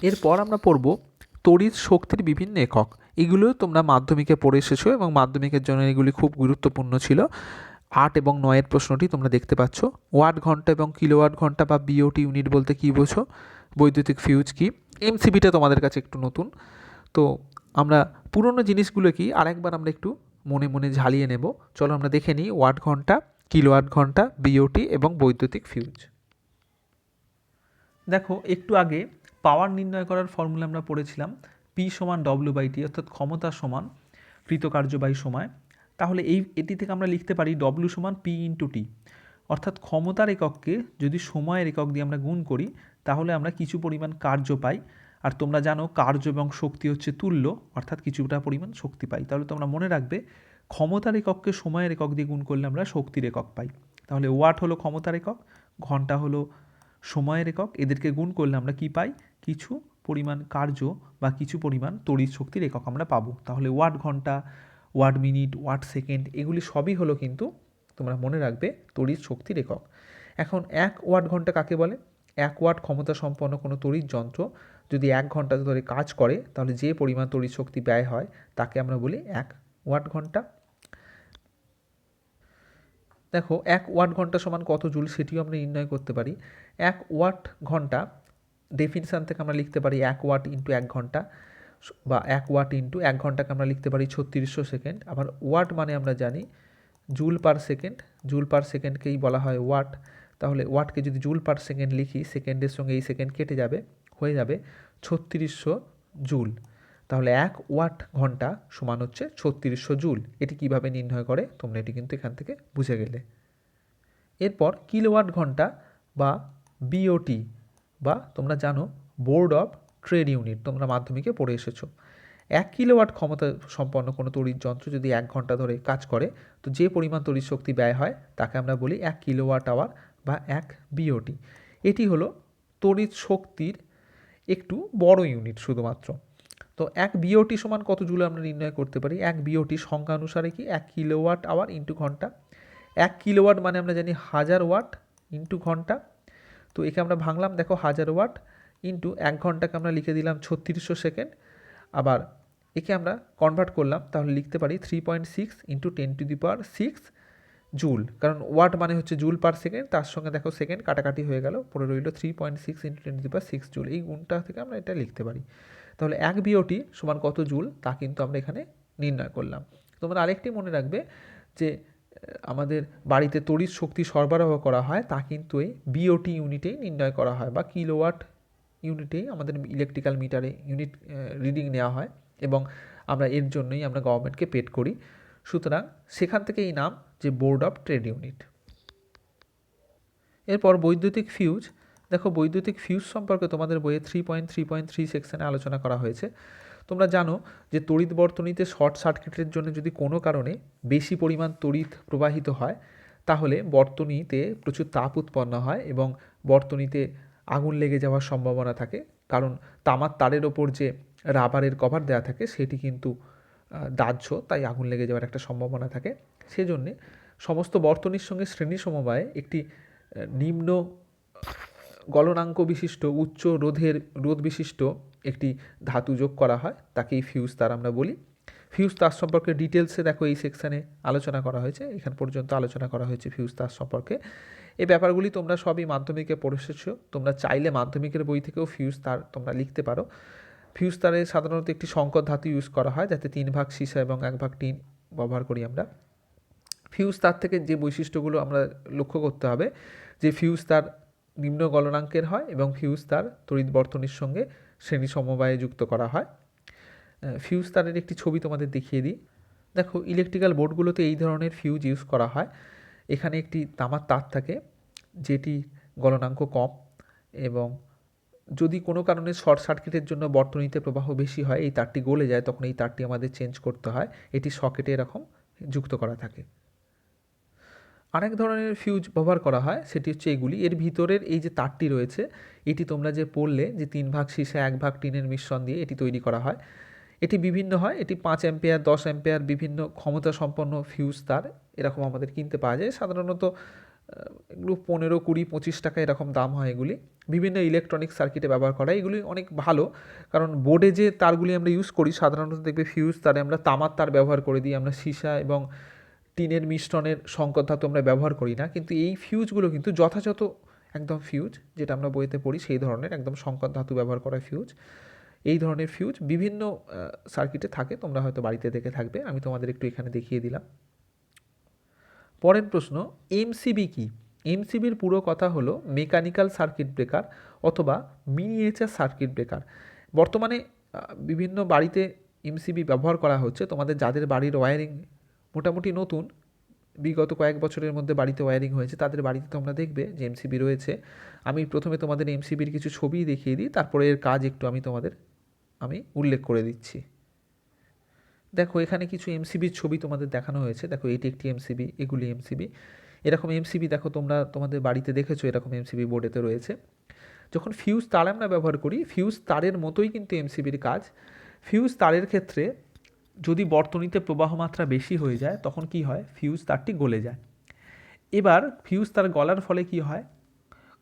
এরপর আমরা পড়ব তড়িৎ শক্তির বিভিন্ন একক। এগুলো তোমরা মাধ্যমিকে পড়ে এসেছো এবং মাধ্যমিকের জন্য এগুলি খুব গুরুত্বপূর্ণ ছিল। 8 এবং 9 এর প্রশ্নটি তোমরা দেখতে পাচ্ছ। ওয়াট ঘন্টা এবং কিলোওয়াট ঘন্টা বা বিওটি ইউনিট বলতে কী বোঝো, বৈদ্যুতিক ফিউজ কি। এমসিবিটা তোমাদের কাছে একটু নতুন, তো আমরা পুরনো জিনিসগুলো কি আরেকবার আমরা একটু মনে মনে ঝালিয়ে নেব। চলো আমরা দেখে নিই ওয়াট ঘন্টা, কিলোওয়াট ঘন্টা, বিওটি এবং বৈদ্যুতিক ফিউজ। দেখো একটু আগে পাওয়ার নির্ণয় করার ফর্মুলা আমরা পড়েছিলাম পি সমান ডব্লিউ/টি, অর্থাৎ ক্ষমতা সমান কৃতকার্য বাই সময়। তাহলে এটি থেকে আমরা লিখতে পারি ডব্লিউ সমান পি ইন্টু টি, অর্থাৎ ক্ষমতার একককে যদি সময়ের একক দিয়ে আমরা গুণ করি তাহলে আমরা কিছু পরিমাণ কার্য পাই। আর তোমরা জানো কার্য এবং শক্তি হচ্ছে তুল্য, অর্থাৎ কিছুটা পরিমাণ শক্তি পাই। তাহলে তোমরা মনে রাখবে ক্ষমতার একককে সময়ের একক দিয়ে গুণ করলে আমরা শক্তির একক পাই। তাহলে ওয়াট হলো ক্ষমতার একক, ঘন্টা হলো সময়ের একক, এদেরকে গুণ করলে আমরা কি পাই, কিছু পরিমাণ কার্য বা কিছু পরিমাণ তড়িৎ শক্তির একক আমরা পাবো। তাহলে ওয়াট ঘন্টা, ওয়াট মিনিট, ওয়াট সেকেন্ড এগুলি সবই হলো কিন্তু তোমরা মনে রাখবে তড়িৎ শক্তির একক। এখন 1 ওয়াট ঘন্টা কাকে বলে? 1 ওয়াট ক্ষমতা সম্পন্ন কোনো তড়িৎ যন্ত্র যদি 1 ঘন্টা ধরে কাজ করে তাহলে যে পরিমাণ তড়িৎ শক্তি ব্যয় হয় তাকে আমরা বলি 1 ওয়াট ঘন্টা। দেখো 1 ওয়াট ঘন্টা সমান কত জুল সেটিও আমরা নির্ণয় করতে পারি। 1 ওয়াট ঘন্টা ডেফিনিশান থেকে আমরা লিখতে পারি 1 ওয়াট ইন্টু 1 ঘন্টা, বা 1 ওয়াট ইন্টু 1 ঘন্টাকে আমরা লিখতে পারি 3600 সেকেন্ড। আবার ওয়াট মানে আমরা জানি joule per second, joule per সেকেন্ডকেই বলা হয় ওয়াট। তাহলে ওয়াটকে যদি জুল পার সেকেন্ড লিখি, সেকেন্ডের সঙ্গে এই সেকেন্ড কেটে যাবে, হয়ে যাবে 3600 জুল। তাহলে 1 ওয়াট ঘন্টা সমান হচ্ছে 3600 জুল। এটি কিভাবে নির্ণয় করে তোমরা এটি কিন্তু এখান থেকে বুঝে গেলে। এরপর কিলোওয়াট ঘন্টা বা বিওটি, বা তোমরা জানো বোর্ড অফ ট্রেড ইউনিট, তোমরা মাধ্যমিকে পড়ে এসেছো। 1 কিলোওয়াট ক্ষমতা সম্পন্ন কোনো তড়িৎ যন্ত্র যদি 1 ঘন্টা ধরে কাজ করে তো যে পরিমাণ তড়িৎ শক্তি ব্যয় হয় তাকে আমরা বলি 1 কিলোওয়াট আওয়ার বা 1 বিওটি। এটি হলো তড়িৎ শক্তির একটু বড় ইউনিট শুধুমাত্র। তো 1 বিওটি সমান কত জুল আমরা নির্ণয় করতে পারি। 1 বিওটি সংখ্যা অনুসারে কি 1 কিলোওয়াট আওয়ার ইন্টু ঘন্টা। 1 কিলোওয়াট মানে আমরা জানি 1000 ওয়াট ইন্টু ঘন্টা। তো একে আমরা ভাঙলাম, দেখো 1000 ওয়াট ইন্টু 1 ঘন্টাকে আমরা লিখে দিলাম 3600 সেকেন্ড। আবার একে আমরা কনভার্ট করলাম, তাহলে লিখতে পারি 3.6 ইন্টু 10⁶ জুল, কারণ ওয়াট মানে হচ্ছে জুল পার সেকেন্ড, তার সঙ্গে দেখো সেকেন্ড কাটাকাটি হয়ে গেল, পরে রইল 3.6 ইন্টু 10⁶ জুল। এই গুণটা থেকে আমরা এটা লিখতে পারি। তাহলে 1 বিওটি সমান কত জুল তা কিন্তু আমরা এখানে নির্ণয় করলাম। তোমরা আরেকটি মনে রাখবে যে আমাদের বাড়িতে তড়িৎ শক্তি সরবরাহ করা হয় তা কিন্তু এই বিওটি ইউনিটেই নির্ণয় করা হয়, বা কিলোওয়াট ইউনিটেই আমাদের ইলেকট্রিক্যাল মিটারে ইউনিট রিডিং নেওয়া হয়, এবং আমরা এর জন্যই আমরা গভর্নমেন্টকে পেড করি। সুতরাং সেখান থেকে এই নাম যে বোর্ড অফ ট্রেড ইউনিট। এরপর বৈদ্যুতিক ফিউজ। দেখো বৈদ্যুতিক ফিউজ সম্পর্কে তোমাদের বইয়ে 3.3.3 সেকশনে আলোচনা করা হয়েছে। তোমরা জানো যে তড়িৎ বর্তনীতে শর্ট সার্কিটের জন্য যদি কোনো কারণে বেশি পরিমাণ তড়িৎ প্রবাহিত হয় তাহলে বর্তনীতে প্রচুর তাপ উৎপন্ন হয় এবং বর্তনীতে আগুন লেগে যাওয়ার সম্ভাবনা থাকে, কারণ তামার তারের ওপর যে রাবারের কভার দেওয়া থাকে সেটি কিন্তু দাহ্য, তাই আগুন লেগে যাওয়ার একটা সম্ভাবনা থাকে। সেজন্যে সমস্ত বর্তনীর সঙ্গে শ্রেণী সমবায়ে একটি নিম্ন গলনাঙ্ক বিশিষ্ট উচ্চ রোধ বিশিষ্ট একটি ধাতু যোগ করা হয়, তাকেই ফিউজ তার আমরা বলি। ফিউজ তার সম্পর্কে ডিটেলসে দেখো এই সেকশানে আলোচনা করা হয়েছে, এখান পর্যন্ত আলোচনা করা হয়েছে ফিউজ তার সম্পর্কে। এই ব্যাপারগুলি তোমরা সবই মাধ্যমিকে পড়ে এসেছো। তোমরা চাইলে মাধ্যমিকের বই থেকেও ফিউজ তার তোমরা লিখতে পারো। ফিউজ তারে সাধারণত একটি সংকর ধাতু ইউজ করা হয়, যাতে 3 ভাগ সীসা এবং 1 ভাগ টিন ব্যবহার করি আমরা। ফিউজ তার থেকে যে বৈশিষ্ট্যগুলো আমরা লক্ষ্য করতে হবে, যে ফিউজ তার নিম্ন গলনাঙ্কের হয় এবং ফিউজ তার তড়িৎ বর্তনীর সঙ্গে শ্রেণী সমবায়ে যুক্ত করা হয়। ফিউজ তারের একটি ছবি তোমাদের দেখিয়ে দিই। দেখো ইলেকট্রিক্যাল বোর্ডগুলোতে এই ধরনের ফিউজ ইউজ করা হয়। এখানে একটি তামার তার থাকে যেটি গলনাঙ্ক কম, এবং যদি কোনো কারণে শর্ট সার্কিটের জন্য বর্তনীতে প্রবাহ বেশি হয়, এই তারটি গলে যায়, তখন এই তারটি আমাদের চেঞ্জ করতে হয়। এটি সকেটে এরকম যুক্ত করা থাকে। আরেক ধরনের ফিউজ ব্যবহার করা হয়, সেটি হচ্ছে এগুলি। এর ভিতরের এই যে তারটি রয়েছে এটি তোমরা যে পড়লে যে 3 ভাগ সীসা 1 ভাগ টিনের মিশ্রণ দিয়ে এটি তৈরি করা হয়। এটি বিভিন্ন হয়, এটি 5 অ্যাম্পিয়ার 10 অ্যাম্পিয়ার বিভিন্ন ক্ষমতা সম্পন্ন ফিউজ তার এরকম আমাদের কিনতে পাওয়া যায়। সাধারণত এগুলো 15, 20, 25 টাকা এরকম দাম হয় এগুলি। বিভিন্ন ইলেকট্রনিক সার্কিটে ব্যবহার করা হয়। এগুলি অনেক ভালো, কারণ বোর্ডে যে তারগুলি আমরা ইউজ করি সাধারণত দেখবে ফিউজ তারে আমরা তামার তার ব্যবহার করে দিই, আমরা সীসা এবং টিনের মিশ্রণের সংকর ধাতু আমরা ব্যবহার করি না। কিন্তু এই ফিউজগুলো কিন্তু যথাযথ একদম ফিউজ, যেটা আমরা বইতে পড়ি সেই ধরনের একদম সংকর ধাতু ব্যবহার করা ফিউজ। এই ধরনের ফিউজ বিভিন্ন সার্কিটে থাকে, তোমরা হয়তো বাড়িতে দেখে থাকবে, আমি তোমাদের একটু এখানে দেখিয়ে দিলাম। পরের প্রশ্ন, এমসিবি কি? এমসিবির পুরো কথা হলো মেকানিক্যাল সার্কিট ব্রেকার অথবা মিনিয়েচার সার্কিট ব্রেকার। বর্তমানে বিভিন্ন বাড়িতে এমসিবি ব্যবহার করা হচ্ছে। তোমাদের যাদের বাড়ির ওয়্যারিং মোটামুটি নতুন, বিগত কয়েক বছরের মধ্যে বাড়িতে ওয়্যারিং হয়েছে, তাদের বাড়িতে তোমরা দেখবে যে এমসিবি রয়েছে। আমি প্রথমে তোমাদের এমসিবির কিছু ছবি দেখিয়ে দিই, তারপরে এর কাজ একটু আমি উল্লেখ করে দিচ্ছি। দেখো এখানে কিছু এমসিবির ছবি তোমাদের দেখানো হয়েছে। দেখো এটি একটি এমসিবি, এগুলি এমসিবি। এরকম এমসিবি দেখো তোমরা তোমাদের বাড়িতে দেখেছো, এরকম এমসিবি বোর্ডেতে রয়েছে। যখন ফিউজ তার আমরা ব্যবহার করি, ফিউজ তারের মতোই কিন্তু এমসিবির কাজ। ফিউজ তারের ক্ষেত্রে যদি বর্তনীতে প্রবাহ মাত্রা বেশি হয়ে যায় তখন কি হয়, ফিউজ তারটি গলে যায়। এবার ফিউজ তার গলার ফলে কি হয়,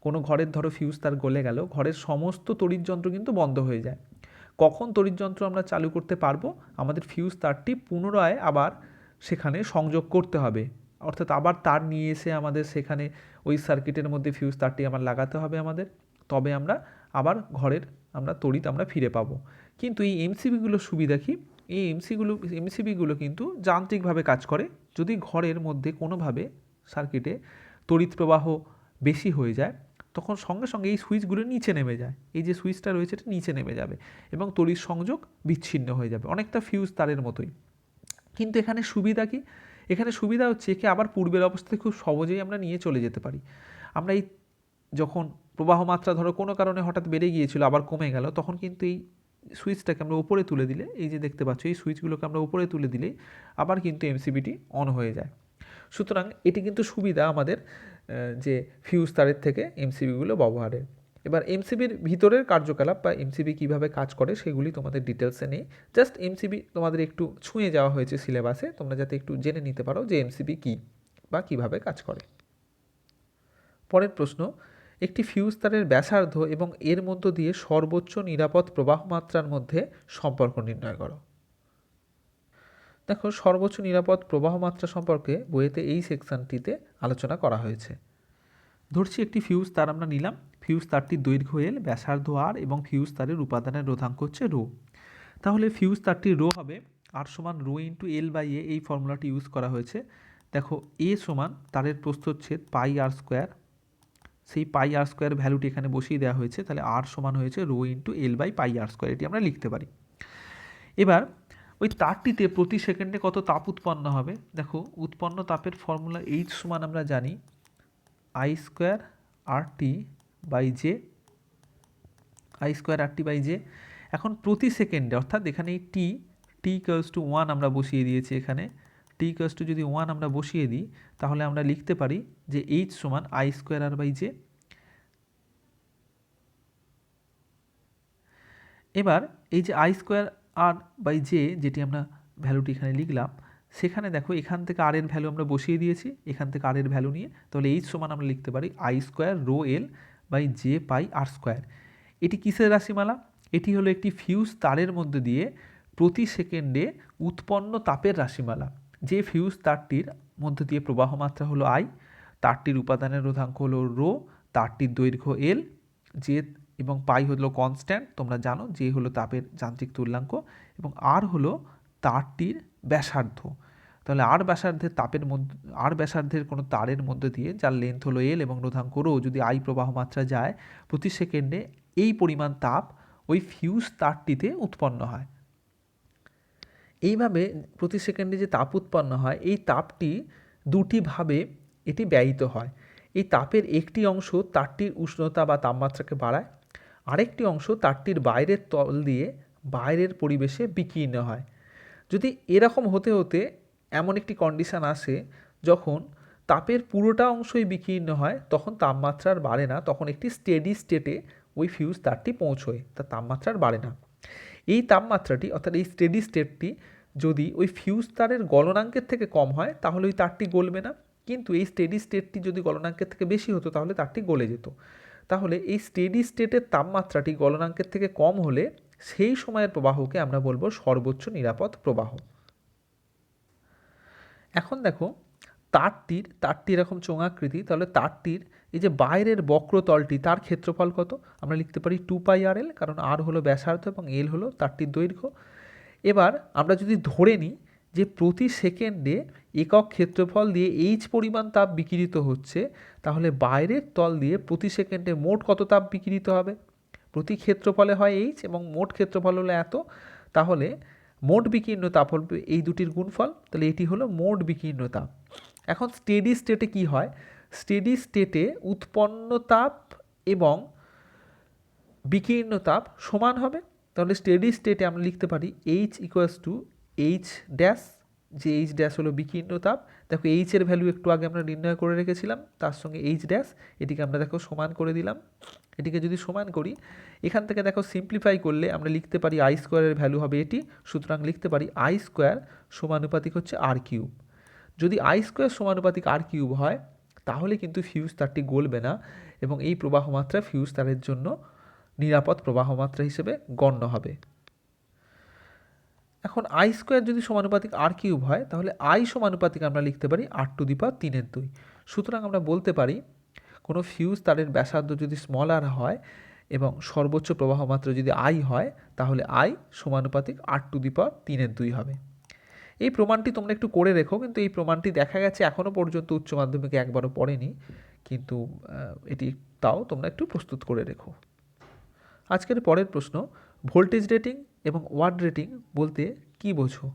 কোনো ঘরের ধরো ফিউজ তার গলে গেল, ঘরের সমস্ত তড়িৎযন্ত্র কিন্তু বন্ধ হয়ে যায়। কখন তড়িৎযন্ত্র আমরা চালু করতে পারবো, আমাদের ফিউজ তারটি পুনরায় আবার সেখানে সংযোগ করতে হবে, অর্থাৎ আবার তার নিয়ে এসে আমাদের সেখানে ওই সার্কিটের মধ্যে ফিউজ তারটি আবার লাগাতে হবে আমাদের, তবে আমরা আবার ঘরের তড়িৎ আমরা ফিরে পাবো। কিন্তু এই এমসিবিগুলোর সুবিধা কি, এই এমসিবিগুলো কিন্তু যান্ত্রিকভাবে কাজ করে। যদি ঘরের মধ্যে কোনোভাবে সার্কিটে তড়িৎ প্রবাহ বেশি হয়ে যায় তখন সঙ্গে সঙ্গে এই সুইচগুলো নিচে নেমে যায়, এই যে সুইচটা রয়েছে এটা নিচে নেমে যাবে এবং তড়িৎ সংযোগ বিচ্ছিন্ন হয়ে যাবে, অনেকটা ফিউজ তারের মতোই। কিন্তু এখানে সুবিধা কি, এখানে সুবিধা হচ্ছে একে আবার পূর্বের অবস্থায় খুব সহজেই আমরা নিয়ে চলে যেতে পারি। আমরা এই যখন প্রবাহ মাত্রা ধরো কোনো কারণে হঠাৎ বেড়ে গিয়েছিল আবার কমে গেল, তখন কিন্তু এই সুইচটাকে আমরা উপরে তুলে দিলে, এই যে দেখতে পাচ্ছ এই সুইচগুলোকে আমরা উপরে তুলে দিলেই আবার কিন্তু এমসিবিটি অন হয়ে যায়। সুতরাং এটি কিন্তু সুবিধা আমাদের যে ফিউজ তারের থেকে এমসিবিগুলো ব্যবহারের। এবার এমসিবির ভিতরের কার্যকলাপ বা এমসিবি কীভাবে কাজ করে সেগুলি তোমাদের ডিটেলসে নেই, জাস্ট এমসিবি তোমাদের একটু ছুঁয়ে যাওয়া হয়েছে সিলেবাসে, তোমরা যাতে একটু জেনে নিতে পারো যে এমসিবি কী বা কীভাবে কাজ করে। পরের প্রশ্ন, একটি ফিউজ তারের ব্যাসার্ধ এবং এর মধ্য দিয়ে সর্বোচ্চ নিরাপদ প্রবাহ মাত্রার মধ্যে সম্পর্ক নির্ণয় করো। দেখো সর্বোচ্চ নিরাপদ প্রবাহ মাত্রা সম্পর্কে বইয়েতে এই সেকশনটিতে আলোচনা করা হয়েছে। ধরছি একটি ফিউজ তার আমরা নিলাম, ফিউজ তারটির দৈর্ঘ্য এল, ব্যাসার্ধ আর এবং ফিউজ তারের উপাদানের রোধাঙ্ক হচ্ছে রো। তাহলে ফিউজ তারটির রো হবে আর সমান রো ইন্টু এল বাই এ, এই ফর্মুলাটি ইউজ করা হয়েছে। দেখো এ সমান তারের প্রস্থচ্ছেদ পাই আর স্কোয়ার, সেই পাই আর স্কোয়ার ভ্যালুটি এখানে বসিয়ে দেওয়া হয়েছে, তাহলে আর সমান হয়েছে rho into L by pi R square, এটি আমরা লিখতে পারি। এবার ওই তারটিতে প্রতি সেকেন্ডে কত তাপ উৎপন্ন হবে, দেখো উৎপন্ন তাপের ফর্মুলা এইচ সমান আমরা জানি I square R T by J, I square R T by J. এখন প্রতি সেকেন্ডে অর্থাৎ এখানে এই টি ইকুয়ালস টু 1 আমরা বসিয়ে দিয়েছি, এখানে টি ইকুয়ালস টু যদি 1 আমরা বসিয়ে দিই তাহলে আমরা লিখতে পারি যে এইচ সমান I square R by J. এবার এই যে I square R by J যেটি আমরা ভ্যালুটি এখানে লিখলাম, সেখানে দেখো এখান থেকে আর এর ভ্যালু আমরা বসিয়ে দিয়েছি, এখান থেকে আর এর ভ্যালু নিয়ে, তাহলে এইচ সমান আমরা লিখতে পারি I square rho L by J pi R square. এটি কিসের রাশিমালা, এটি হলো একটি ফিউজ তারের মধ্যে দিয়ে প্রতি সেকেন্ডে উৎপন্ন তাপের রাশিমালা। যে ফিউজ তারটির মধ্যে দিয়ে প্রবাহ মাত্রা হলো আই, তারটির উপাদানের রোধাঙ্ক হলো রো, তারটির দৈর্ঘ্য এল, জে এবং পাই হলো কনস্ট্যান্ট, তোমরা জানো যে হলো তাপের যান্ত্রিক তুল্যাঙ্ক, এবং আর হলো তারটির ব্যাসার্ধ। তাহলে আর ব্যাসার্ধের কোনো তারের মধ্যে দিয়ে যার লেন্থ হলো এল এবং রোধাঙ্ক রো, যদি আই প্রবাহ মাত্রা যায় প্রতি সেকেন্ডে এই পরিমাণ তাপ ওই ফিউজ তারটিতে উৎপন্ন হয়। এইভাবে প্রতি সেকেন্ডে যে তাপ উৎপন্ন হয় এই তাপটি দুটি ভাবে এটি ব্যয়িত হয়। এই তাপের একটি অংশ তারটির উষ্ণতা বা তাপমাত্রাকে বাড়ায়, আরেকটি অংশ তারটির বাইরের তল দিয়ে বাইরের পরিবেশে বিকীর্ণ হয়। যদি এরকম হতে হতে এমন একটি কন্ডিশান আসে যখন তাপের পুরোটা অংশই বিকীর্ণ হয় তখন তাপমাত্রা আর বাড়ে না, তখন একটি স্টেডি স্টেটে ওই ফিউজ তারটি পৌঁছয়, তার তাপমাত্রা আর বাড়ে না। এই তাপমাত্রাটি অর্থাৎ এই স্টেডি স্টেটটি যদি ওই ফিউজ তারের গলনাঙ্কের থেকে কম হয় তাহলে ওই তারটি গলবে না, কিন্তু এই স্টেডি স্টেটটি যদি গলনাঙ্কের থেকে বেশি হতো তাহলে তারটি গলে যেত। তাহলে এই স্টেডি স্টেটের তাপমাত্রাটি গলনাঙ্কের থেকে কম হলে সেই সময়ের প্রবাহকে আমরা বলবো সর্বোচ্চ নিরাপদ প্রবাহ। এখন দেখো তারটি এরকম চোঙাকৃতি, তাহলে তারটির এই যে বাইরের বক্রতলটি তার ক্ষেত্রফল কত? আমরা লিখতে পারি 2πRL, কারণ আর হলো ব্যাসার্ধ এবং এল হলো তারটির দৈর্ঘ্য। এবার আমরা যদি ধরে নিই যে প্রতি সেকেন্ডে একক ক্ষেত্রফল দিয়ে এইচ পরিমাণ তাপ বিকিরিত হচ্ছে, তাহলে বাইরের তল দিয়ে প্রতি সেকেন্ডে মোট কত তাপ বিকিরিত হবে? প্রতি ক্ষেত্রফলে হয় এইচ এবং মোট ক্ষেত্রফল হলো এত, তাহলে মোট বিকীর্ণ তাপ হবে এই দুটির গুণফল, তাহলে এটি হলো মোট বিকীর্ণ তাপ। এখন স্টেডি স্টেটে কি হয়? স্টেডি স্টেটে উৎপন্ন তাপ এবং বিকীর্ণ তাপ সমান হবে। তাহলে স্টেডি স্টেটে আমরা লিখতে পারি H equals to H dash, যে এইচ ড্যাশ হলো বিকীর্ণ তাপ। দেখো এইচের ভ্যালু একটু আগে আমরা নির্ণয় করে রেখেছিলাম, তার সঙ্গে এইচ ড্যাশ, এটিকে আমরা দেখো সমান করে দিলাম। এটিকে যদি সমান করি, এখান থেকে দেখো সিম্পলিফাই করলে আমরা লিখতে পারি আই স্কোয়ারের ভ্যালু হবে এটি, সুতরাং লিখতে পারি আই স্কোয়ার সমানুপাতিক হচ্ছে আর কিউব। যদি আই স্কোয়ার সমানুপাতিক আর কিউব হয় তাহলে কিন্তু ফিউজ তারটি গলবে না এবং এই প্রবাহ মাত্রা ফিউজ তারের জন্য নিরাপদ প্রবাহ মাত্রা হিসেবে গণ্য হবে। এখন আই স্কোয়ার যদি সমানুপাতিক আর কিউব হয় তাহলে আই সমানুপাতিক আমরা লিখতে পারি r⁻3/2। সুতরাং আমরা বলতে পারি কোনো ফিউজ তারের ব্যাসার্ধ যদি স্মল আর হয় এবং সর্বোচ্চ প্রবাহ মাত্রা যদি আই হয় তাহলে আই সমানুপাতিক r⁻3/2 হবে। এই প্রমাণটি তোমরা একটু করে রেখো, কিন্তু এই প্রমাণটি দেখা গেছে এখনও পর্যন্ত উচ্চ মাধ্যমিকে একবারও পড়েনি, কিন্তু এটি তাও তোমরা একটু প্রস্তুত করে রেখো। আজকের পরের প্রশ্ন, ভোল্টেজ রেটিং এবং ওয়াট রেটিং বলতে কি বোঝো?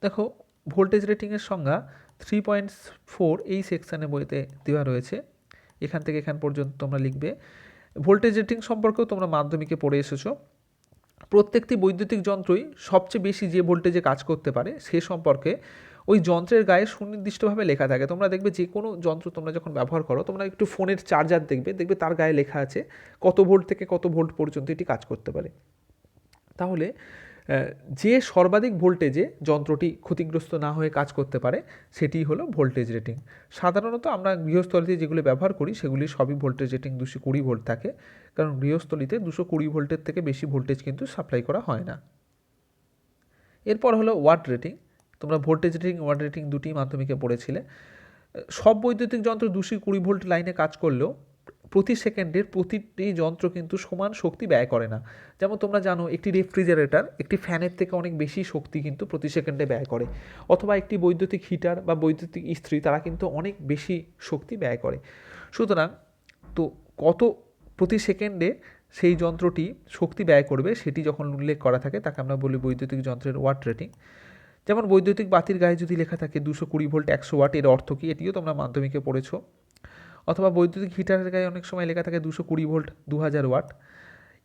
দেখো ভোল্টেজ রেটিংয়ের সংজ্ঞা 3.4 এই সেকশানে বইতে দেওয়া রয়েছে, এখান থেকে এখান পর্যন্ত তোমরা লিখবে। ভোল্টেজ রেটিং সম্পর্কেও তোমরা মাধ্যমিকে পড়ে এসেছো। প্রত্যেকটি বৈদ্যুতিক যন্ত্রই সবচেয়ে বেশি যে ভোল্টেজে কাজ করতে পারে সে সম্পর্কে ওই যন্ত্রের গায়ে সুনির্দিষ্টভাবে লেখা থাকে। তোমরা দেখবে যে কোনো যন্ত্র তোমরা যখন ব্যবহার করো, তোমরা একটু ফোনের চার্জার দেখবে তার গায়ে লেখা আছে কত ভোল্ট থেকে কত ভোল্ট পর্যন্ত এটি কাজ করতে পারে। তাহলে যে সর্বাধিক ভোল্টেজে যন্ত্রটি ক্ষতিগ্রস্ত না হয়ে কাজ করতে পারে সেটি হলো ভোল্টেজ রেটিং। সাধারণত আমরা গৃহস্থলীতে যেগুলো ব্যবহার করি সেগুলি সবই ভোল্টেজ রেটিং 220 ভোল্ট থাকে, কারণ গৃহস্থলীতে 220 ভোল্টের থেকে বেশি ভোল্টেজ কিন্তু সাপ্লাই করা হয় না। এরপর হলো ওয়াট রেটিং। তোমরা ভোল্টেজ রেটিং ওয়াট রেটিং দুটি মাধ্যমিকে পড়েছিলে। সব বৈদ্যুতিক যন্ত্র 220 ভোল্ট লাইনে কাজ করলেও প্রতি সেকেন্ডের প্রতিটি যন্ত্র কিন্তু সমান শক্তি ব্যয় করে না। যেমন তোমরা জানো একটি রেফ্রিজারেটর একটি ফ্যানের থেকে অনেক বেশি শক্তি কিন্তু প্রতি সেকেন্ডে ব্যয় করে, অথবা একটি বৈদ্যুতিক হিটার বা বৈদ্যুতিক ইস্ত্রি তারা কিন্তু অনেক বেশি শক্তি ব্যয় করে। সুতরাং তো কত প্রতি সেকেন্ডে সেই যন্ত্রটি শক্তি ব্যয় করবে সেটি যখন উল্লেখ করা থাকে তাকে আমরা বলি বৈদ্যুতিক যন্ত্রের ওয়াট রেটিং। যেমন বৈদ্যুতিক বাতির গায়ে যদি লেখা থাকে 220 ভোল্ট 100 ওয়াট, এর অর্থ কী এটিও তোমরা মাধ্যমিকে পড়েছো। অথবা বৈদ্যুতিক হিটারের গায়ে অনেক সময় লেখা থাকে 220 ভোল্ট 2000 ওয়াট।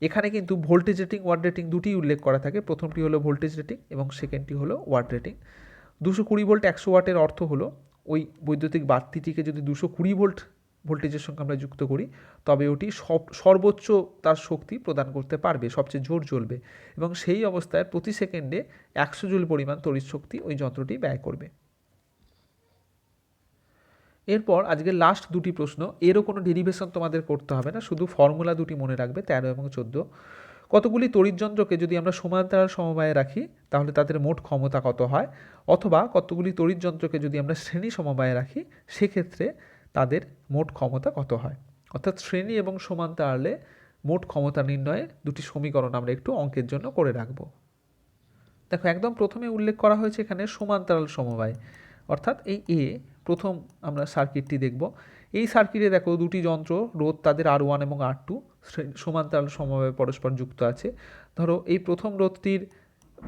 এখানে কিন্তু ভোল্টেজ রেটিং ওয়াট রেটিং দুটি উল্লেখ করা থাকে, প্রথমটি হলো ভোল্টেজ রেটিং এবং সেকেন্ডটি হলো ওয়াট রেটিং। 220 ভোল্ট 100 ওয়াটের অর্থ হলো ওই বৈদ্যুতিক বাতিটিকে যদি 220 ভোল্ট ভোল্টেজের সঙ্গে আমরা যুক্ত করি তবে ওটি সর্বোচ্চ তার শক্তি প্রদান করতে পারবে, সবচেয়ে জোর জ্বলবে, এবং সেই অবস্থায় প্রতি সেকেন্ডে 100 জুল পরিমাণ তড়িৎ শক্তি ওই যন্ত্রটি ব্যয় করবে। এরপর আজকের লাস্ট দুটি প্রশ্ন, এরও কোনো ডেরিভেশন তোমাদের করতে হবে না, শুধু ফর্মুলা দুটি মনে রাখবে 13 এবং 14। কতগুলি তড়িৎযন্ত্রকে যদি আমরা সমান্তরাল সমবায়ে রাখি তাহলে তাদের মোট ক্ষমতা কত হয়, অথবা কতগুলি তড়িৎযন্ত্রকে যদি আমরা শ্রেণী সমবায়ে রাখি সেক্ষেত্রে তাদের মোট ক্ষমতা কত হয়। অর্থাৎ শ্রেণী এবং সমান্তরালে মোট ক্ষমতা নির্ণয়ের দুটি সমীকরণ আমরা একটু অঙ্কের জন্য করে রাখব। দেখো একদম প্রথমে উল্লেখ করা হয়েছে এখানে সমান্তরাল সমবায়, অর্থাৎ এই প্রথম আমরা সার্কিটটি দেখব। এই সার্কিটে দেখো দুটি যন্ত্র রোধ তাদের R1 এবং R2 সমান্তরাল সমবায়ে পরস্পর যুক্ত আছে। ধরো এই প্রথম রোধটির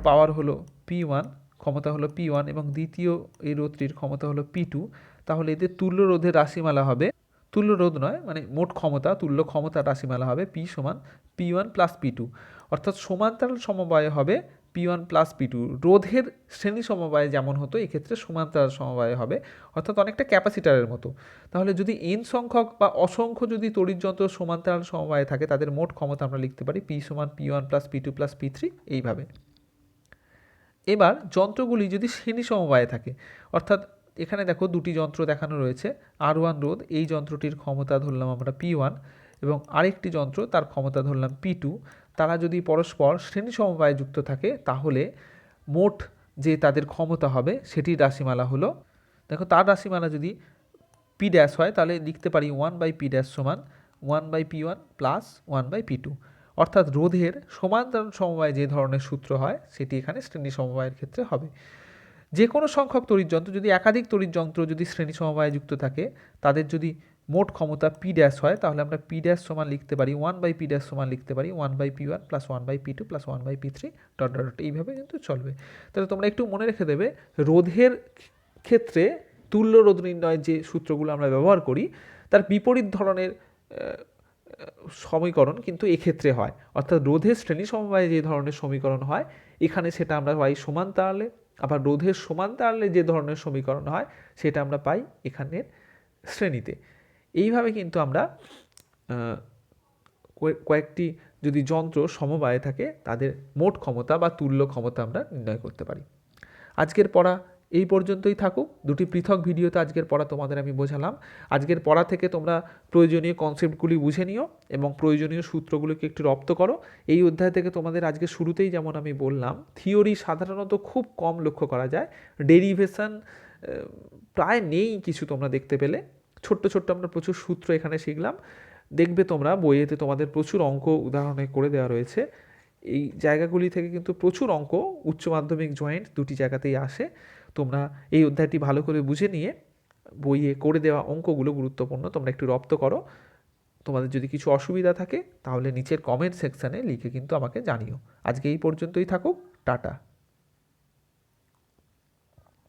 পাওয়ার হলো P1, ক্ষমতা হলো P1, এবং দ্বিতীয় এই রোধটির ক্ষমতা হলো P2। তাহলে এদের তুল্য রোধের রাশিমালা হবে, তুল্য রোধ নয় মানে মোট ক্ষমতা, তুল্য ক্ষমতার রাশিমালা হবে P সমান P1 প্লাস P2। অর্থাৎ সমান্তরাল সমবায়ে হবে P1 প্লাস P2। রোধের শ্রেণী সমবায়ে যেমন হতো এক্ষেত্রে সমান্তরাল সমবায়ে হবে, অর্থাৎ অনেকটা ক্যাপাসিটারের মতো। তাহলে যদি n সংখ্যক বা অসংখ্য যদি তড়িৎযন্ত্র সমান্তরাল সমবায়ে থাকে তাদের মোট ক্ষমতা আমরা লিখতে পারি P সমান P1 plus P2 plus P3 এইভাবে। এবার যন্ত্রগুলি যদি শ্রেণী সমবায়ে থাকে, অর্থাৎ এখানে দেখো দুটি যন্ত্র দেখানো রয়েছে। R1 রোধ, এই যন্ত্রটির ক্ষমতা ধরলাম আমরা P1 এবং আরেকটি যন্ত্র তার ক্ষমতা ধরলাম P2। তারা যদি পরস্পর শ্রেণী সমবায়ে যুক্ত থাকে তাহলে মোট যে তাদের ক্ষমতা হবে সেটির রাশিমালা হলো, দেখো তার রাশিমালা যদি P ড্যাশ হয় তাহলে লিখতে পারি 1/P ড্যাশ সমান 1/P1 প্লাস 1/P2। অর্থাৎ রোধের সমান্তরাল সমবায় যে ধরনের সূত্র হয় সেটি এখানে শ্রেণী সমবায়ের ক্ষেত্রে হবে। যে কোনো সংখ্যক তড়িৎ যন্ত্র যদি একাধিক তড়িৎ যন্ত্র যদি শ্রেণী সমবায়ে যুক্ত থাকে, তাদের যদি মোট ক্ষমতা P ড্যাশ হয় তাহলে আমরা P ড্যাশ সমান লিখতে পারি 1/P ড্যাশ সমান লিখতে পারি 1/P1 plus 1/P2 plus 1/P3 dot dot dot, এইভাবে কিন্তু চলবে। তাহলে তোমরা একটু মনে রেখে দেবে, রোধের ক্ষেত্রে তুল্য রোধ নির্ণয়ের যে সূত্রগুলো আমরা ব্যবহার করি তার বিপরীত ধরনের সমীকরণ কিন্তু এক্ষেত্রে হয়। অর্থাৎ রোধের শ্রেণী সমবায়ে যে ধরনের সমীকরণ হয় এখানে সেটা আমরা পাই সমান্তরালে, আবার রোধের সমান্তরালে যে ধরনের সমীকরণ হয় সেটা আমরা পাই এখানের শ্রেণীতে। এইভাবে কিন্তু আমরা কয়েকটি যদি যন্ত্র সমবায়ে থাকে তাদের মোট ক্ষমতা বা তুল্য ক্ষমতা আমরা নির্ণয় করতে পারি। আজকের পড়া এই পর্যন্তই থাকুক। দুটি পৃথক ভিডিওতে আজকের পড়া তোমাদের আমি বোঝালাম। আজকের পড়া থেকে তোমরা প্রয়োজনীয় কনসেপ্টগুলি বুঝে নিও এবং প্রয়োজনীয় সূত্রগুলিকে একটু রপ্ত করো। এই অধ্যায় থেকে তোমাদের আজকে শুরুতেই যেমন আমি বললাম, থিওরি সাধারণত খুব কম লক্ষ্য করা যায়, ডেরিভেশন প্রায় নেই কিছু তোমরা দেখতে পেলে। ছোট্ট ছোট্ট আমরা প্রচুর সূত্র এখানে শিখলাম। দেখবে তোমরা বইয়েতে তোমাদের প্রচুর অঙ্ক উদাহরণে করে দেওয়া রয়েছে। এই জায়গাগুলি থেকে কিন্তু প্রচুর অঙ্ক উচ্চ মাধ্যমিক জয়েন্ট দুটি জায়গাতেই আসে। তোমরা এই অধ্যায়টি ভালো করে বুঝে নিয়ে বইয়ে করে দেওয়া অঙ্কগুলো গুরুত্বপূর্ণ, তোমরা একটু রপ্ত করো। তোমাদের যদি কিছু অসুবিধা থাকে তাহলে নিচের কমেন্ট সেকশানে লিখে কিন্তু আমাকে জানিও। আজকে এই পর্যন্তই থাকুক, টাটা।